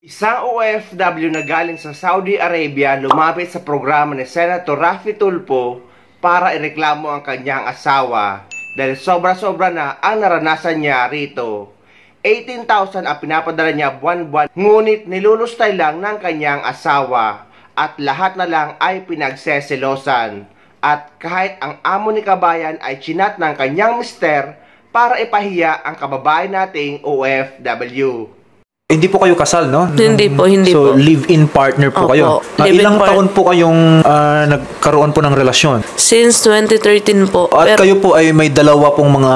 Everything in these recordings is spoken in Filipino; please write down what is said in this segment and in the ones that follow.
Isang OFW na galing sa Saudi Arabia lumapit sa programa ni Senator Raffy Tulfo para ireklamo ang kanyang asawa dahil sobra-sobra na ang naranasan niya rito. 18,000 ang pinapadala niya buwan-buwan, ngunit nilulustay lang ng kanyang asawa at lahat na lang ay pinagseselosan. At kahit ang amo ni kabayan ay chinat ng kanyang mister para ipahiya ang kababayan nating OFW. Hindi po kayo kasal, no? Hindi po. So, live-in partner po kayo. Ilang taon po kayong nagkaroon po ng relasyon? Since 2013 po. At kayo po ay may dalawa pong mga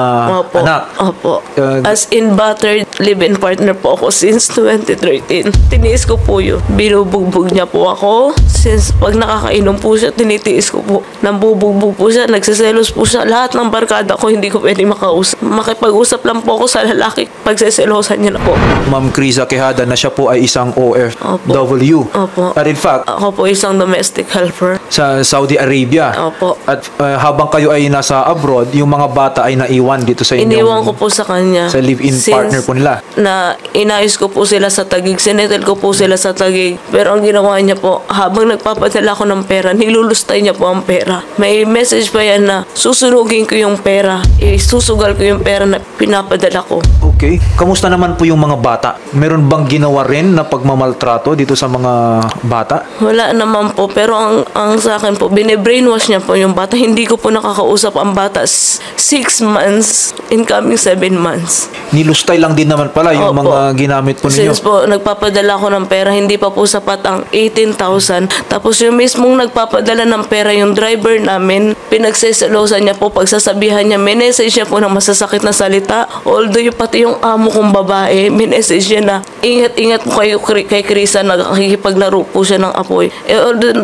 anak? Opo. As in battered live-in partner po ako since 2013. Tiniis ko po yun. Binubugbog niya po ako. Since pag nakakainom po siya, tinitiis ko po. Nambubugbog po siya, nagsiselos po siya. Lahat ng barkada ko, hindi ko pwede makausap. Makipag-usap lang po ako sa lalaki. Pagseselosan niya na po. Ma'am Criza Quijada na siya po ay isang OFW. Opo. At in fact, ako po isang domestic helper sa Saudi Arabia. Opo. At habang kayo ay nasa abroad, yung mga bata ay naiwan dito sa inyo. Iniwan ko po sa kanya. Sa live-in partner po nila. Na inayos ko po sila sa Taguig. Sinetel ko po sila sa Taguig. Pero ang ginawa niya po, habang nagpapadala ko ng pera, nilulustay niya po ang pera. May message pa yan na susunugin ko yung pera. Isusugal ko yung pera na pinapadala ko. Okay. Kamusta naman po yung mga bata? Meron bang ginawa rin na pagmamaltrato dito sa mga bata? Wala naman po. Pero ang sa akin po, bine-brainwash niya po yung bata. Hindi ko po nakakausap ang bata. 6 months, incoming 7 months. Nilustay lang din naman pala yung mga ginamit po ninyo. Since po, nagpapadala ko ng pera, hindi pa po sapat ang 18,000. Tapos yung mismong nagpapadala ng pera, yung driver namin, pinagseselosan niya po, pagsasabihan niya, minessage niya po ng masasakit na salita. Although yung pati yung amo kong babae, minessage niya na, ingat-ingat po kayo kay Krisa, nakikipaglaro po siya ng apoy.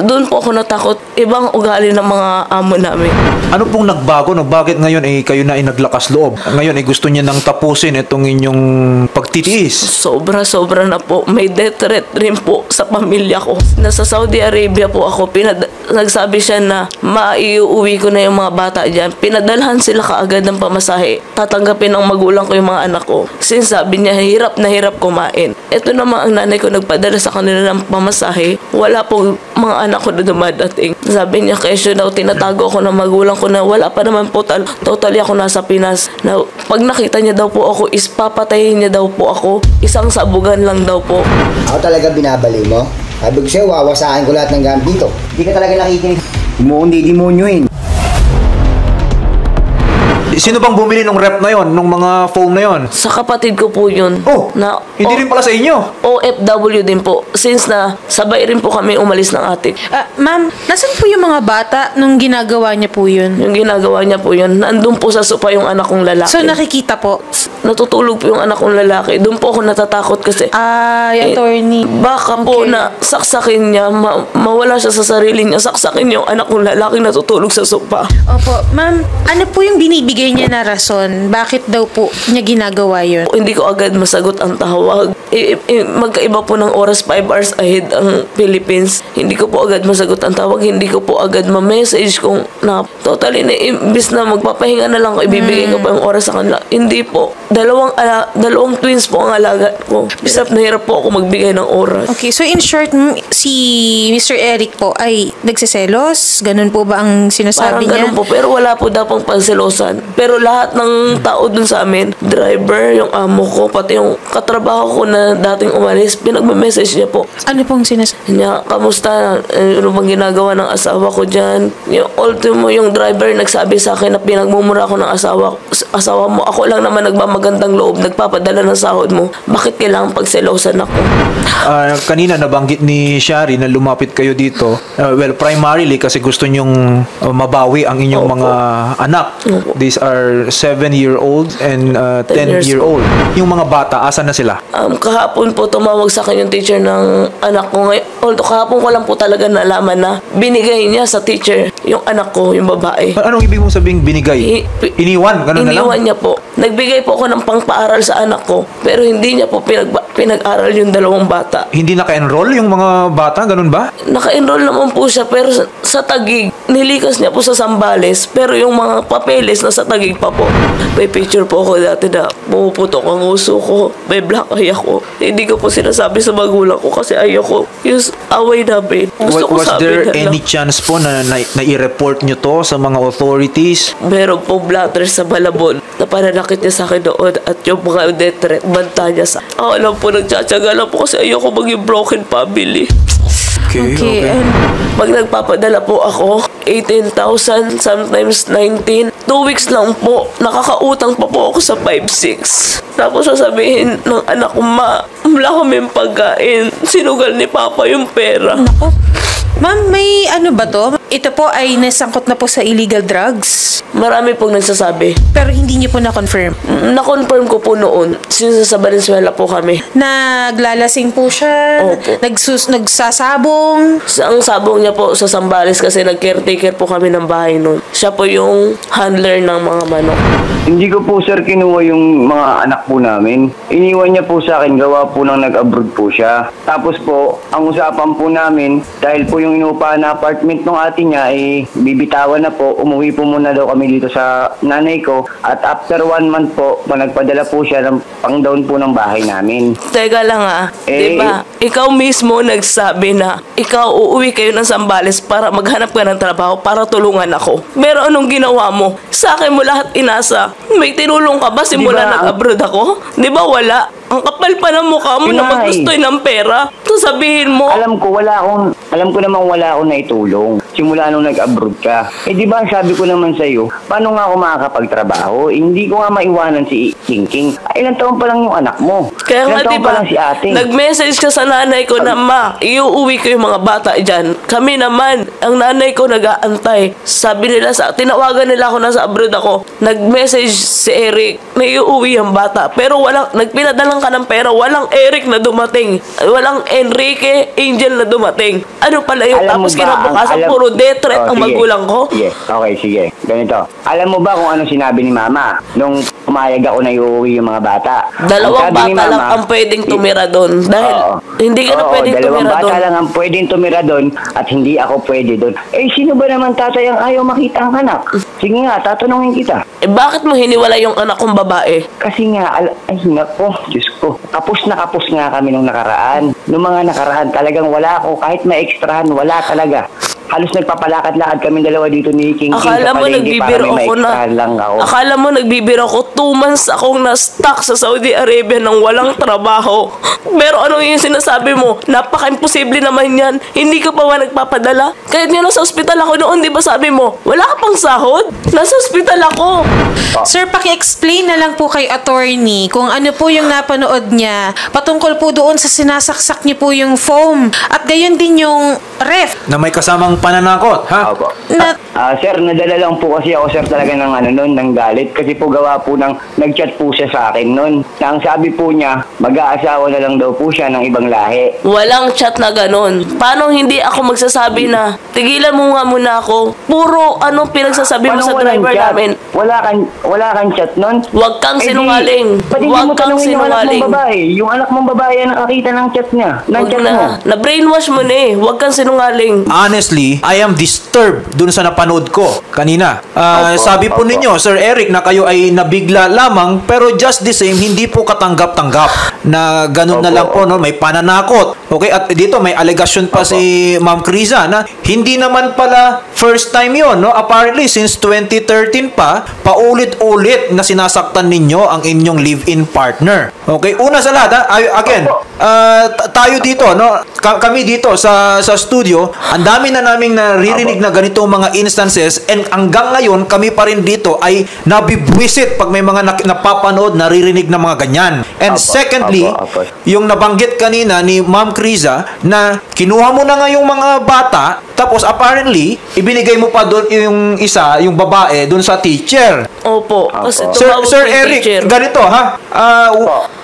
Doon po ako natakot, ibang ugali ng mga amo namin. Ano pong nagbago? No? Bakit ngayon kayo na naglakas loob? Ngayon gusto niya nang tapusin itong inyong pagtitiis? Sobra na po. May death threat rin po sa pamilya ko. Nasa Saudi Arabia po ako, nagsabi siya na maiuwi ko na yung mga bata dyan. Pinadalhan sila kaagad ng pamasahe. Tatanggapin ng magulang ko yung mga anak ko. Since sabi niya, hirap na hirap kumain. Ito naman ang nanay ko nagpadala sa kanila ng pamasahe. Wala pong mga anak ko na dumadating. Sabi niya, kesyo daw, tinatago ako ng magulang ko na wala pa naman po totally ako nasa Pinas. Na pag nakita niya daw po ako, papatayin niya daw po ako. Isang sabugan lang daw po. Ako talaga binabali mo? Sabi ko sa'yo, wawasakin ko lahat ng gamit dito. Hindi ka talaga nakikinig. Mo hindi demonyoin. Sino bang bumili ng rep na yon, ng mga phone na yon? Sa kapatid ko po yun. Oh, hindi rin pala sa inyo? OFW din po. Since na sabay rin po kami umalis ng atik. Ma'am, nasan po yung mga bata nung ginagawa niya po yun? Yung ginagawa niya po yun, nandun po sa sopa yung anak kong lalaki. So nakikita po? Natutulog po yung anak kong lalaki. Doon po ako natatakot kasi attorney. Baka po na saksakin niya, mawala siya sa sarili niya, saksakin niya yung anak kong lalaki natutulog sa sopa. Opo, ma'am, ano po yung binibigay niya na rason? Bakit daw po niya ginagawa yun? Hindi ko agad masagot ang tawag. Magkaiba po ng oras, 5 hours ahead ang Philippines. Hindi ko po agad masagot ang tawag. Hindi ko po agad ma-message kung na totally na imbis na magpapahinga na lang ko, ibibigay ko pa yung oras sa kanila. Hindi po. Dalawang twins po ang alaga ko. Bisap na hirap po ako magbigay ng oras. Okay, so in short, si Mr. Eric po ay nagsiselos? Ganun po ba ang sinasabi niya? Parang ganun po, pero wala po daw pang pagselosan. Pero lahat ng tao dun sa amin, driver, yung amo ko, pati yung katrabaho ko na dating umalis, pinagme-message niya po. Ano pong sinasabi niya? Kamusta? Ano bang ginagawa ng asawa ko dyan? Yung ultimo, yung driver nagsabi sa akin na pinagmumura ko ng asawa mo. Ako lang naman nagmamagandang loob, nagpapadala ng sahod mo. Bakit kailangan pagselosan ako? Kanina nabanggit ni Shari na lumapit kayo dito. Well, primarily kasi gusto nyong mabawi ang inyong mga anak. These are 7-year-old and 10-year-old. Yung mga bata, asan na sila? Kahapon po tumawag sa akin yung teacher ng anak ko. Although kahapon ko lang po talaga nalaman na binigay niya sa teacher yung anak ko, yung babae. Anong ibig mong sabing binigay? Iniwan? Ganun na lang? Iniwan niya po. Nagbigay po ako ng pangpaaral sa anak ko, pero hindi niya po pinag-aral yung dalawang bata. Hindi naka-enroll yung mga bata, ganun ba? Naka-enroll naman po siya, pero sa Taguig, nilikas niya po sa Zambales, pero yung mga papeles na sa Taguig pa po. May picture po ako dati na pumuputok ang uso ko, may black eye ako. Hindi ko po sinasabi sa magulang ko kasi ayoko yung away namin. Gusto ko Was sabi there na any chance po na i-report nyo to sa mga authorities? meron pong blatter sa Malabon na pananakit niya sa akin noon at yung mga death threat, banta niya sa... Ako lang po, nagtsatsaga lang po kasi ayoko maging broken family. Okay. Pag nagpapadala po ako, 18,000, sometimes 19. 2 weeks lang po, nakakautang pa po ako sa 5-6. Tapos sasabihin ng anak ko, wala kaming pagkain. Sinugal ni Papa yung pera. Nako. Ma'am, may ano ba to? Ito po ay nasangkot na po sa illegal drugs. Marami pong nagsasabi. Pero hindi niyo po na-confirm. Na-confirm ko po noon, since sa Valenzuela po kami. Naglalasing po siya. Opo. Nagsasabong. Ang sabong niya po sa Zambales kasi nag-caretaker po kami ng bahay noon. Siya po yung handler ng mga manok. Hindi ko po sir kinuha yung mga anak po namin. Iniwan niya po sa akin, gawa po nang nag-abroad po siya. Tapos po, ang usapan po namin, dahil po yung inuupahan na apartment ng ate niya, bibitawan na po. Umuwi po muna daw kami dito sa nanay ko. At after 1 month po, nagpadala po siya ng pang-down po ng bahay namin. Teka lang diba? Ikaw mismo nagsabi na ikaw uuwi kayo ng Zambales para maghanap ka ng trabaho para tulungan ako. Pero anong ginawa mo? Sa akin mo lahat inasa. May tinulong ka ba simula Diba? nag-abroad ako? Di ba wala? Ang kapal pa ng mukha mo na maggustoy ng pera. Sasabihin mo. Alam ko namang wala akong naitulong. Simula nung nag-abroad ka. Di ba sabi ko naman sa'yo, paano nga ako makakapagtrabaho? Hindi ko nga maiwanan si King. Ilang taon pa lang yung anak mo. Kaya nga Ilang taon diba, pa lang si ate. nag-message ka sa nanay ko na, ma, iuuwi ko yung mga bata dyan. Kami naman, ang nanay ko nag-aantay. Sabi nila, tinawagan nila ako, nasa abroad ako. Nag-message si Eric na iuuwi ang bata. Pero nagpinadalang ka ng pera, walang Eric na dumating. Walang Enrique, Angel na dumating. Ano pala yun? Alam mo Tapos ba, kinabukasan, puro death threat ang sige. magulang ko. Sige, okay, sige. Ganito. Alam mo ba kung ano sinabi ni Mama nung pumayag ako na iuwi yung mga bata? Dalawang Ang sabi ni bata lang Mama, ang pwedeng tumira doon. Dahil Oo. hindi ka na pwedeng dalawang tumira bata doon. lang ang pwedeng tumira doon at hindi ako pwede doon. Sino ba naman tatay ang ayaw makita ang anak? Sige nga, tatanungin kita. Bakit mo hiniwala yung anak kong babae? Kasi nga, ay nako, Diyos ko. Kapos na kapos nga kami nung nakaraan. Nung mga nakaraan, talagang wala ako. Kahit may ekstrahan, wala talaga. Halos nagpapalakad-lakad kami dalawa dito ni King Akala mo nagbibiro ako na. lang ako. Akala mo nagbibiro ako 2 months akong na-stuck sa Saudi Arabia nang walang trabaho. Pero ano yung sinasabi mo? Napaka-imposible naman yan. Hindi ka pa ba nagpapadala? Kahit nga nasa ospital ako noon, di ba sabi mo, wala ka pang sahod? Nasa ospital ako. Sir, paki-explain na lang po kay attorney kung ano po yung napanood niya patungkol po doon sa sinasaksak niyo po yung foam at gayon din yung ref. Na may kasamang pananakot, ha? Opo. Na- Sir, nadala lang po kasi ako, sir, talaga ng galit. Kasi po gawa po nag-chat po siya sa akin noon. Na ang sabi po niya, mag-aasawa na lang daw po siya ng ibang lahi. Walang chat na ganun. Paano hindi ako magsasabi na, tigilan mo nga muna ako. Puro pinagsasabi mo sa walang driver chat? namin. Wala kang chat noon? Huwag kang sinungaling. Pwede Huwag mo kang tanungin yung anak sinungaling. mong babae. Yung anak mong babae ang nakakita ng chat niya. Ng Huwag chat mo. na. Na-brainwash mo na eh. Huwag kang sinungaling. Honestly, I am disturbed dun sa napanood ko kanina. Sabi po opo. ninyo, Sir Eric, na kayo ay nabigla lamang, pero just the same, hindi po katanggap-tanggap na ganun na Opo, lang po, no? May pananakot. Okay, at dito may allegation pa si Ma'am Criza na hindi naman pala first time yon, no? Apparently, since 2013 pa, paulit-ulit na sinasaktan ninyo ang inyong live-in partner. Okay, una sa lahat, again, tayo dito, no? Kami dito sa studio, ang dami na naming naririnig na ganitong mga instances, and hanggang ngayon kami pa rin dito ay nabibwisit pag may mga napapanood, naririnig na mga ganyan. And Apo, secondly, apo. yung nabanggit kanina ni Ma'am Criza na kinuha mo na nga yung mga bata, tapos apparently, ibinigay mo pa doon yung isa, yung babae, doon sa teacher. Opo. Kasi Sir, tumawag Sir po yung Eric, teacher. ganito ha.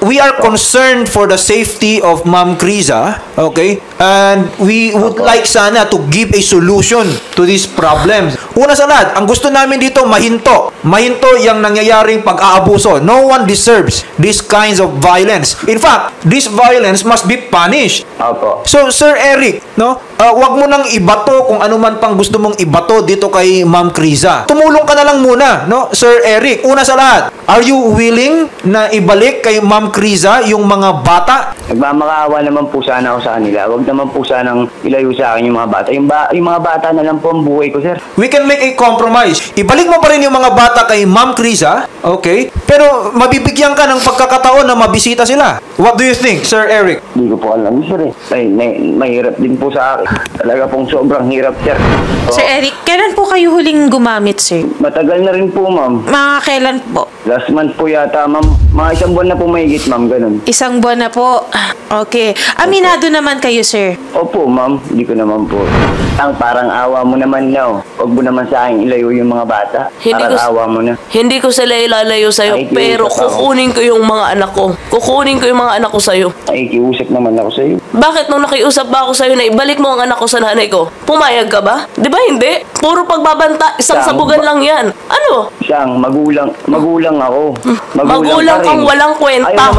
We are concerned for the safety of Ma'am Criza, okay? And we would like sana to give a solution to these problems. Una sa lahat, ang gusto namin dito mahinto. Mahinto yung nangyayaring pag-aabuso. No one deserves these kinds of violence. In fact, this violence must be punished. Opo. So, Sir Eric, no? Wag mo nang ibato kung ano man pang gusto mong ibato dito kay Ma'am Criza. Tumulong ka na lang muna, no? Sir Eric, una sa lahat, are you willing na ibalik kay Ma'am Criza yung mga bata? Nagmamakaawa naman po sana ako sa kanila. Huwag naman po sanang ilayo sa akin yung mga bata. Yung mga bata na lang po ang buhay ko, sir. We can make a compromise. Ibalik mo pa rin yung mga bata kay Ma'am Criza, okay? Pero mabibigyan ka ng pagkakataon na mabisita sila. What do you think, Sir Eric? Hindi ko po alam, sir eh. Mahirap din po sa akin. Talaga pong sobrang hirap, sir. Sir Eric, kailan po kayo huling gumamit, sir? Matagal na rin po, ma'am. Mga kailan po? Last month po yata, ma'am. Mga isang buwan na po mahigit, ma'am. Ganun. Isang buwan na po. Okay. Aminado naman kayo, sir. Opo, ma'am. Hindi ko naman po. Parang awa mo naman na. Huwag mo naman sa akin ilayo yung mga bata. Parang awa mo na. Hindi ko sila ilalayo sa'yo, Ay, pero kiusap ako. kukunin ko yung mga anak ko. Kukunin ko yung mga anak ko sa'yo. Ay, kiusap naman ako sa iyo. Bakit nung nakiusap ba ako sa'yo na ibalik mo ang anak ko sa nanay ko? Pumayag ka ba? Di ba hindi? Puro pagbabanta, isang Saan sabugan ba? lang yan. Ano? Siyang, magulang ako. Magulang ka kang rin. walang kwenta.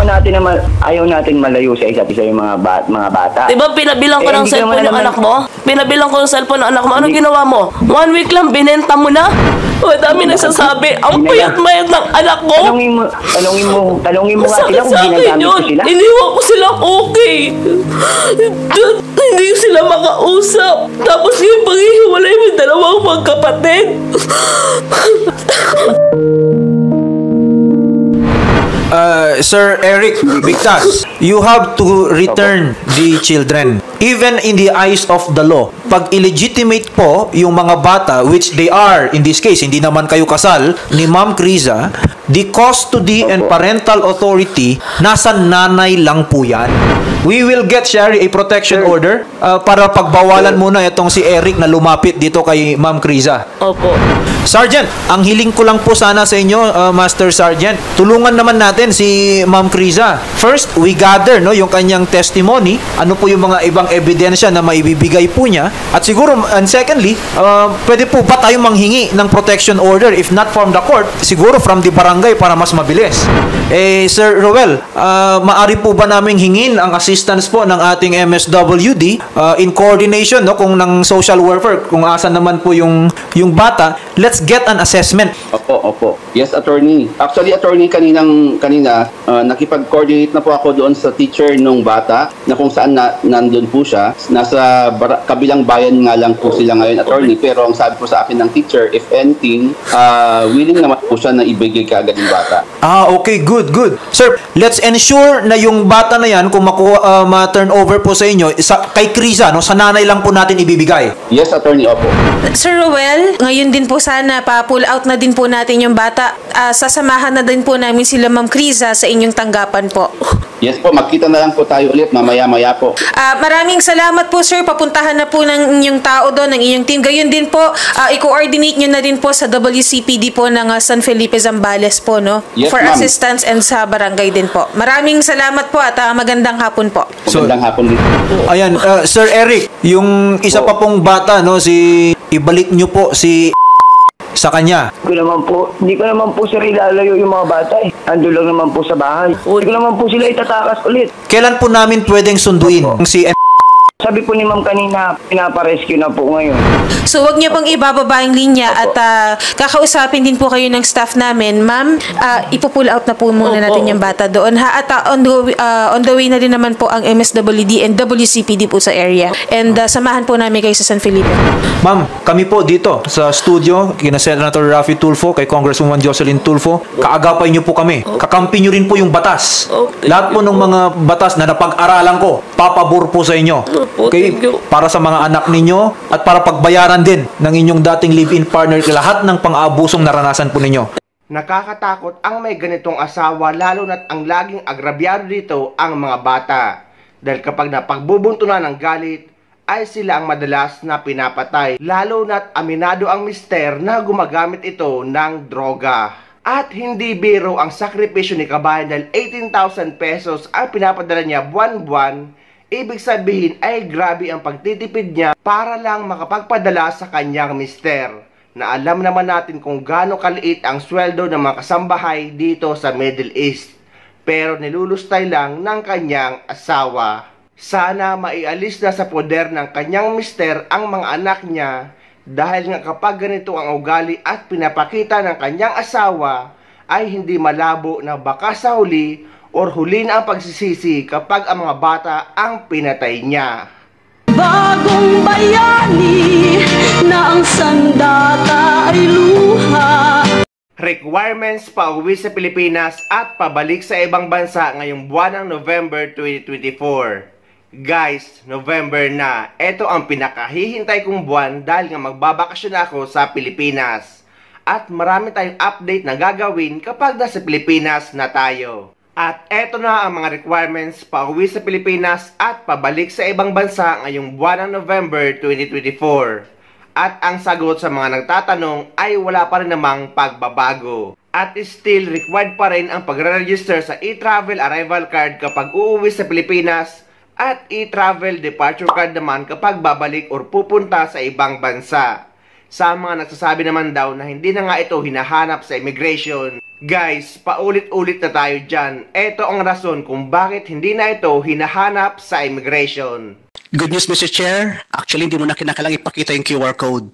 Ayaw natin malayo sa isa't isa yung mga bata. Di ba pinabilang ko ng Hindi cellphone naman ng anak mo? Pinabilang ko ng cellphone ng anak mo. Anong Hindi. ginawa mo? 1 week lang, binenta mo na? O, dami nagsasabi. Ang Hindi na. payat-mayat ng anak ko. Talungin mo nga sila kung Sa akin ginagamit yun. ko sila. Iniwan ko sila okay. Hindi sila makausap. Tapos yung paghihiwalay mo dalawang magkapatid. Sir Eric Victas, you have to return the children. Even in the eyes of the law, pag illegitimate po yung mga bata, which they are, in this case, hindi naman kayo kasal, ni Ma'am Criza, the custody and parental authority, nasa nanay lang po yan. We will get, Sherry, a protection order para pagbawalan muna itong si Eric na lumapit dito kay Ma'am Criza. Opo. Sergeant, ang hiling ko lang po sana sa inyo, Master Sergeant, tulungan naman natin si Ma'am Criza. First, we gather yung kanyang testimony, ano po yung mga ibang ebidensya na maibibigay po niya, at siguro, and secondly, pwede po ba tayo manghingi ng protection order, if not from the court, siguro from the barangay para mas mabilis. Sir Roel, maari po ba naming hingin ang assistance po ng ating MSWD in coordination kung ng social welfare, kung asan naman po yung bata, let's get an assessment. Opo. Yes, attorney. Actually, attorney, kanina, nakipag-coordinate na po ako doon sa teacher nung bata na kung saan nandun po siya. Nasa kabilang bayan nga lang po sila ngayon, attorney. Pero ang sabi po sa akin ng teacher, if anything, willing naman po siya na ibigay kaagad yung bata. Okay, good. Sir, let's ensure na yung bata na yan, kung ma-turn over po sa inyo, kay Criza, sa nanay lang po natin ibibigay. Yes, attorney, opo. Sir Roel, ngayon din po sana pa-pull out na din po natin yung bata. Sasamahan na din po namin sila Ma'am Criza sa inyong tanggapan po. Yes po, magkita na lang po tayo ulit mamaya-maya po. Maraming salamat po, sir. Papuntahan na po ng inyong tao doon, ng inyong team. Gayon din po, i-coordinate nyo na din po sa WCPD po ng San Felipe Zambales po, no? Yes, For ma'am. assistance and sa barangay din po. Maraming salamat po at magandang hapon po. Magandang hapon din. Ayan, Sir Eric, yung isa pa pong bata, ibalik nyo po si sa kanya. Hindi ko naman po sir ilalayo yung mga bata eh. Ando lang naman po sa bahay. Hindi ko naman po sila itatakas ulit. Kailan po namin pwedeng sunduin si Sabi po ni ma'am kanina, pinaparescue na po ngayon. So, wag niyo pong ibababa yung linya at kakausapin din po kayo ng staff namin. Ma'am, ipo-pull out na po muna natin yung bata doon. At on the way na din naman po ang MSWD and WCPD po sa area. And samahan po namin kayo sa San Felipe. Ma'am, kami po dito sa studio, kina Senator Raffy Tulfo, kay Congresswoman Jocelyn Tulfo, kaagapay niyo po kami. Kakampi niyo rin po yung batas. Lahat po ng mga batas na napag-aralan ko, papabor po sa inyo. Okay? Para sa mga anak ninyo at para pagbayaran din ng inyong dating live-in partner lahat ng pang-abusong naranasan po ninyo. Nakakatakot ang may ganitong asawa, lalo na't ang laging agrabyado dito ang mga bata. Dahil kapag napagbubuntunan ng galit, ay sila ang madalas na pinapatay. Lalo na't aminado ang mister na gumagamit ito ng droga. At hindi biro ang sakripisyo ni kabayan dahil 18,000 pesos ang pinapadala niya buwan-buwan. Ibig sabihin ay grabe ang pagtitipid niya para lang makapagpadala sa kanyang mister. Na alam naman natin kung gaano kaliit ang sweldo ng mga kasambahay dito sa Middle East. Pero nilulustay lang ng kanyang asawa. Sana maialis na sa poder ng kanyang mister ang mga anak niya dahil nga kapag ganito ang ugali at pinapakita ng kanyang asawa ay hindi malabo na baka sa huli or huli na ang pagsisisi kapag ang mga bata ang pinatay niya. Bagong bayani na ang sandata ay luha. Requirements pauwi sa Pilipinas at pabalik sa ibang bansa ngayong buwan ng November 2024. Guys, November na. Ito ang pinakahihintay kong buwan dahil nga magbabakasyon ako sa Pilipinas. At marami tayong update na gagawin kapag nasa Pilipinas na tayo. At eto na ang mga requirements pauwi sa Pilipinas at pabalik sa ibang bansa ngayong buwan ng November 2024. At ang sagot sa mga nagtatanong ay wala pa rin namang pagbabago. At still required pa rin ang pagre-register sa e-travel arrival card kapag uuwi sa Pilipinas at e-travel departure card naman kapag babalik or pupunta sa ibang bansa. Sa mga nagsasabi naman daw na hindi na nga ito hinahanap sa immigration, guys, paulit-ulit na tayo dyan. Ito ang rason kung bakit hindi na ito hinahanap sa immigration. Good news, Mr. Chair. Actually, hindi mo na kinakailangang ipakita yung QR code.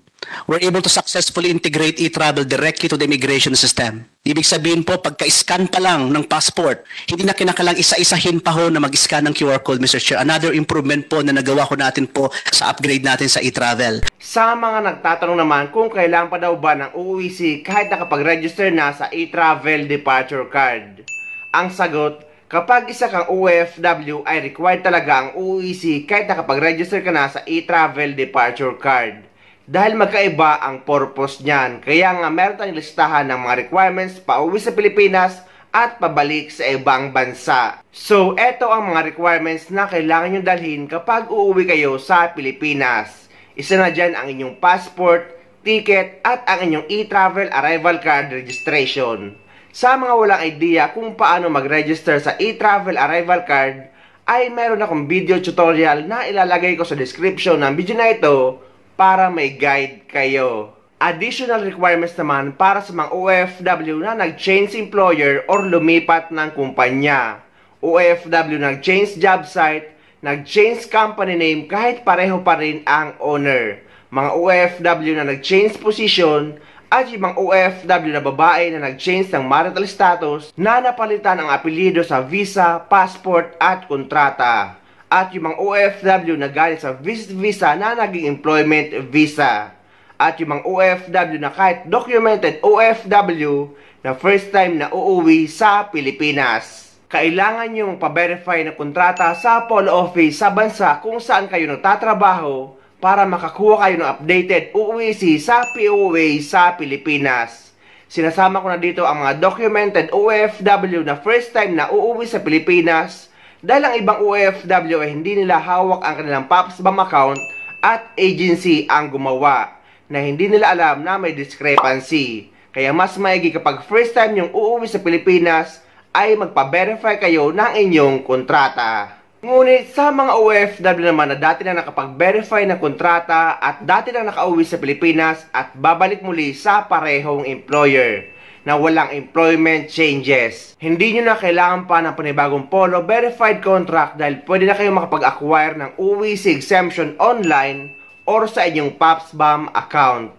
We're able to successfully integrate e-travel directly to the immigration system. Ibig sabihin po, pagka-scan pa lang ng passport, hindi na kinakailangang isa-isahin pa ho na mag-scan ng QR code, Mr. Chair. Another improvement po na nagawa ko natin po sa upgrade natin sa e-travel. Sa mga nagtatanong naman kung kailangan pa daw ba ng UUEC kahit nakapag-register na sa e-travel departure card. Ang sagot, kapag isa kang OFW ay required talaga ang UUEC kahit nakapag-register ka na sa e-travel departure card. Dahil magkaiba ang purpose niyan. Kaya nga meron tayong listahan ng mga requirements pauwi sa Pilipinas at pabalik sa ibang bansa. So, eto ang mga requirements na kailangan nyo dalhin kapag uuwi kayo sa Pilipinas. Isa na dyan ang inyong passport, ticket, at ang inyong e-travel arrival card registration. Sa mga walang idea kung paano mag-register sa e-travel arrival card, ay meron akong video tutorial na ilalagay ko sa description ng video na ito para may guide kayo. Additional requirements naman para sa mga OFW na nag-change employer or lumipat ng kumpanya. OFW nag-change job site, nag-change company name kahit pareho pa rin ang owner. Mga OFW na nag-change position at yung mga OFW na babae na nag-change ng marital status na napalitan ang apelyido sa visa, passport at kontrata. At yung mga OFW na galing sa visit visa na naging employment visa. At yung mga OFW na kahit documented OFW na first time na uuwi sa Pilipinas. Kailangan yung pa-verify na kontrata sa Polo Office sa bansa kung saan kayo nagtatrabaho para makakuha kayo ng updated UUEC sa POA sa Pilipinas. Sinasama ko na dito ang mga documented OFW na first time na uuwi sa Pilipinas dahil ang ibang OFW ay hindi nila hawak ang kanilang PAPSBAM account at agency ang gumawa na hindi nila alam na may discrepancy. Kaya mas maigi kapag first time yung uuwi sa Pilipinas ay magpa-verify kayo ng inyong kontrata. Ngunit sa mga OFW naman na dati na nakapag-verify ng kontrata at dati na nakauwi sa Pilipinas at babalik muli sa parehong employer na walang employment changes. Hindi nyo na kailangan pa ng panibagong Polo verified contract dahil pwede na kayo makapag-acquire ng UUEC exemption online or sa inyong PAPSBAM account.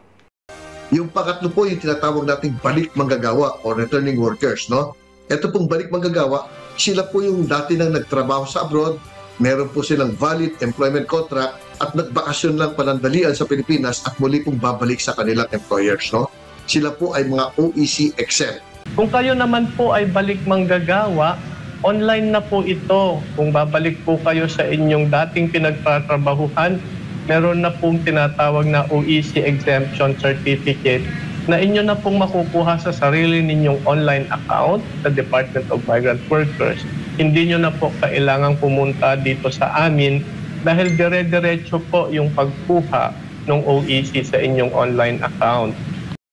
Yung pangatlo po yung tinatawag nating balik manggagawa or returning workers, no? Ito pong balik manggagawa, sila po yung dati nang nagtrabaho sa abroad, meron po silang valid employment contract at nagbakasyon lang panandalian sa Pilipinas at muli pong babalik sa kanilang employers, no? Sila po ay mga OEC exempt. Kung kayo naman po ay balik manggagawa, online na po ito. Kung babalik po kayo sa inyong dating pinagtatrabahuhan, meron na pong tinatawag na OEC Exemption Certificate na inyo na pong makukuha sa sarili ninyong online account sa Department of Migrant Workers. Hindi nyo na po kailangang pumunta dito sa amin dahil dire-diretso po yung pagkuha ng OEC sa inyong online account.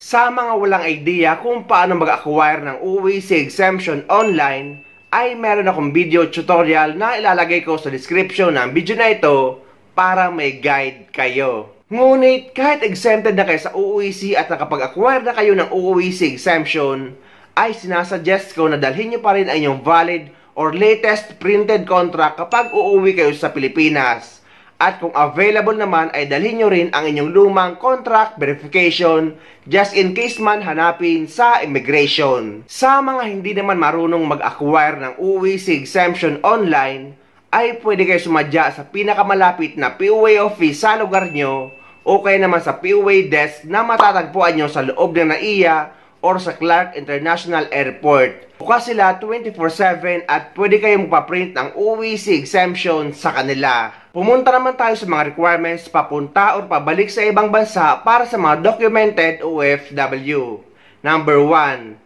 Sa mga walang idea kung paano mag-acquire ng OEC exemption online, ay meron akong video tutorial na ilalagay ko sa description ng video na ito para may guide kayo. Ngunit kahit exempted na kayo sa OEC at nakapag-acquire na kayo ng OEC exemption, ay sinasuggest ko na dalhin nyo pa rin ang inyong valid or latest printed contract kapag uuwi kayo sa Pilipinas. At kung available naman ay dalhin nyo rin ang inyong lumang contract verification just in case man hanapin sa immigration. Sa mga hindi naman marunong mag-acquire ng OEC exemption online, ay pwede kayo sumadya sa pinakamalapit na POA office sa lugar nyo o kaya naman sa POA desk na matatagpuan nyo sa loob ng NAIA or sa Clark International Airport. Bukas sila 24/7 at pwede kayong magpa-print ng OEC exemption sa kanila. Pumunta naman tayo sa mga requirements papunta o pabalik sa ibang bansa para sa mga documented OFW. Number 1,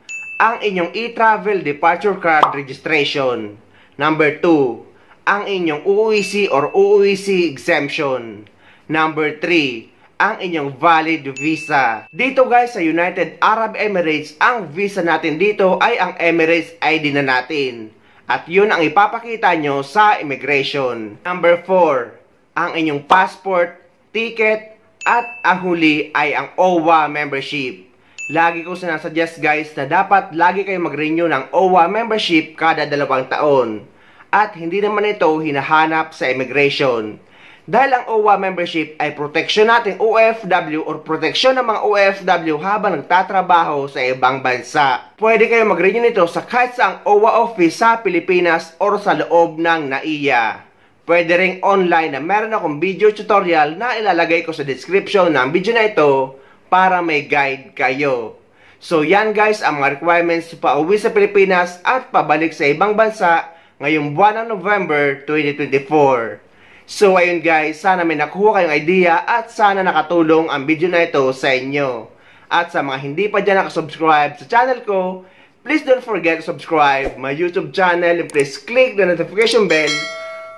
ang inyong e-travel departure card registration. Number 2, ang inyong OEC or OEC exemption. Number 3, ang inyong valid visa. Dito guys sa United Arab Emirates, ang visa natin dito ay ang Emirates ID na natin. At yun ang ipapakita nyo sa immigration. Number 4, ang inyong passport, ticket, at ang huli ay ang OWA membership. Lagi ko sinasuggest guys na dapat lagi kayong mag-renew ng OWA membership kada 2 taon. At hindi naman ito hinahanap sa immigration. Dahil ang OWA membership ay proteksyon nating OFW or proteksyon ng mga OFW habang nagtatrabaho sa ibang bansa. Pwede kayo mag-renew nito sa kahit saang OWA office sa Pilipinas or sa loob ng NAIA. Pwede ring online na meron akong video tutorial na ilalagay ko sa description ng video na ito para may guide kayo. So yan guys ang mga requirements pa uwi sa Pilipinas at pabalik sa ibang bansa ngayong buwan ng November 2024. So ayun guys, sana may nakuha kayong idea at sana nakatulong ang video na ito sa inyo. At sa mga hindi pa dyan nakasubscribe sa channel ko, please don't forget to subscribe my YouTube channel and please click the notification bell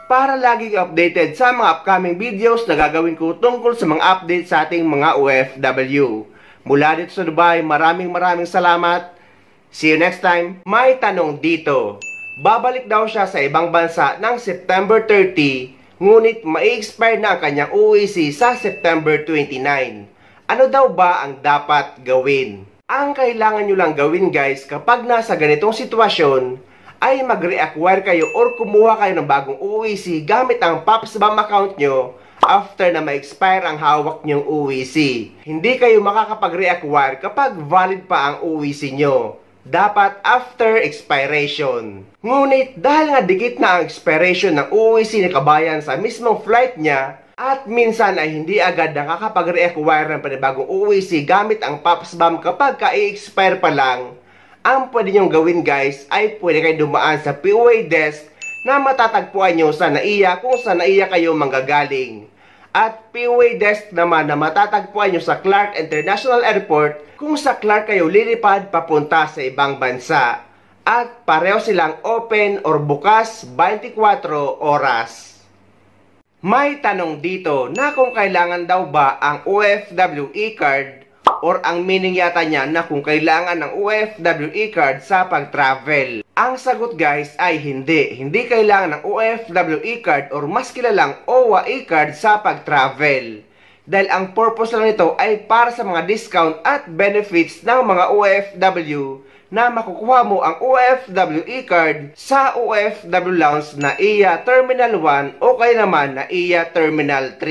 para lagi updated sa mga upcoming videos na gagawin ko tungkol sa mga updates sa ating mga OFW. Mula dito sa Dubai, maraming salamat. See you next time. May tanong dito. Babalik daw siya sa ibang bansa ng September 30, ngunit ma-expire na ang kanyang OEC sa September 29. Ano daw ba ang dapat gawin? Ang kailangan nyo lang gawin guys kapag nasa ganitong sitwasyon ay mag-reacquire kayo or kumuha kayo ng bagong OEC gamit ang PAPSBAM account nyo after na ma-expire ang hawak nyong OEC. Hindi kayo makakapag-reacquire kapag valid pa ang OEC nyo. Dapat after expiration. Ngunit dahil nga dikit na ang expiration ng OEC ni kabayan sa mismong flight niya at minsan ay hindi agad nakakapag-reacquire ng panibagong OEC gamit ang PAPSBAM kapag ka-expire pa lang, ang pwede nyong gawin guys ay pwede kayo dumaan sa POA desk na matatagpuan nyo sa NAIA kung sa NAIA kayo manggagaling. At POA desk naman na matatagpuan nyo sa Clark International Airport kung sa Clark kayo lilipad papunta sa ibang bansa. At pareho silang open or bukas 24 oras. May tanong dito na kung kailangan daw ba ang OFW e-card or ang meaning yata niya na kung kailangan ng OFW e-card sa pag-travel. Ang sagot guys ay hindi. Hindi kailangan ng OFW e-card or mas kilalang OWA e-card sa pag-travel. Dahil ang purpose lang nito ay para sa mga discount at benefits ng mga OFW na makukuha mo ang OFW e-card sa OFW Lounge NAIA Terminal 1 o kaya naman NAIA Terminal 3.